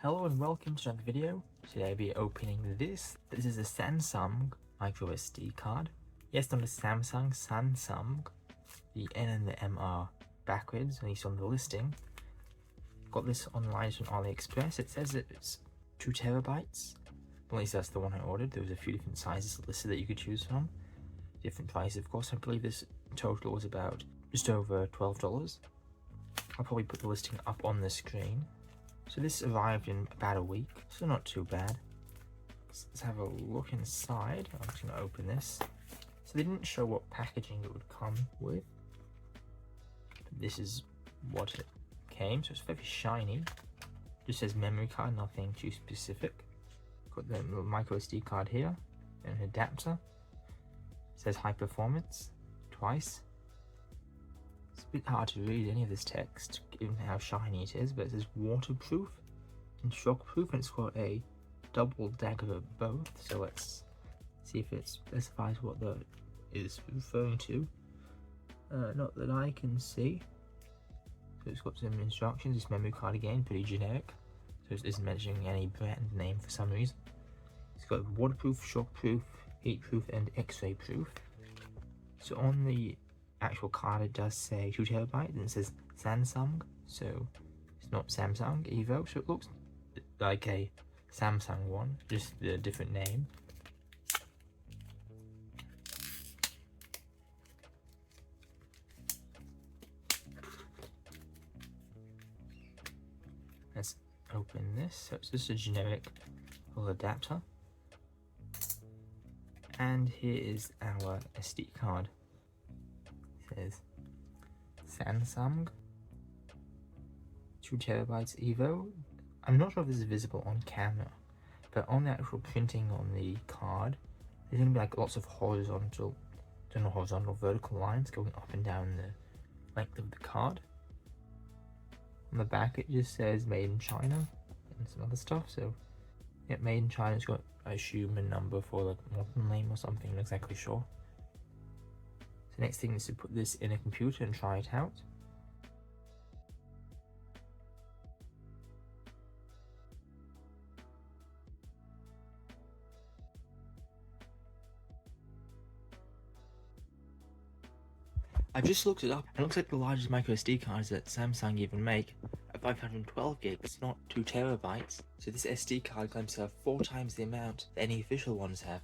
Hello and welcome to another video. Today I'll be opening this. This is a Samsung MicroSD card. Yes, not a Samsung, SANSUMG. The N and the M are backwards, at least on the listing. Got this online on Aliexpress. It says it's 2 terabytes. At least that's the one I ordered. There was a few different sizes listed that you could choose from. Different prices, of course. I believe this total was about just over $12. I'll probably put the listing up on the screen. So this arrived in about a week, so not too bad. Let's have a look inside. I'm just going to open this. So they didn't show what packaging it would come with. But this is what it came, so it's very shiny. Just says memory card, nothing too specific. Got the little micro SD card here, and an adapter. It says high performance, twice. It's a bit hard to read any of this text, given how shiny it is, but it says waterproof and shockproof, and it's got a double dagger of both, so let's see if it specifies what that is referring to. Not that I can see. So it's got some instructions. This memory card again, pretty generic, so it isn't mentioning any brand name for some reason. It's got waterproof, shockproof, heatproof, and X-ray proof. So on the actual card it does say 2 terabytes, and it says SANSUMG, so it's not Samsung Evo, so it looks like a Samsung one, just a different name. Let's open this. So it's just a generic little adapter, and here is our SD card. Says SANSUMG 2 terabytes Evo. I'm not sure if this is visible on camera, but on the actual printing on the card, there's going to be like lots of horizontal, vertical lines going up and down the length of the card. On the back it just says made in China and some other stuff, so yeah, made in China. It's got, I assume, a number for like model name or something, I'm not exactly sure. The next thing is to put this in a computer and try it out. I've just looked it up, and it looks like the largest microSD cards that Samsung even make are 512 gigs, not 2 terabytes. So this SD card claims to have 4 times the amount that any official ones have.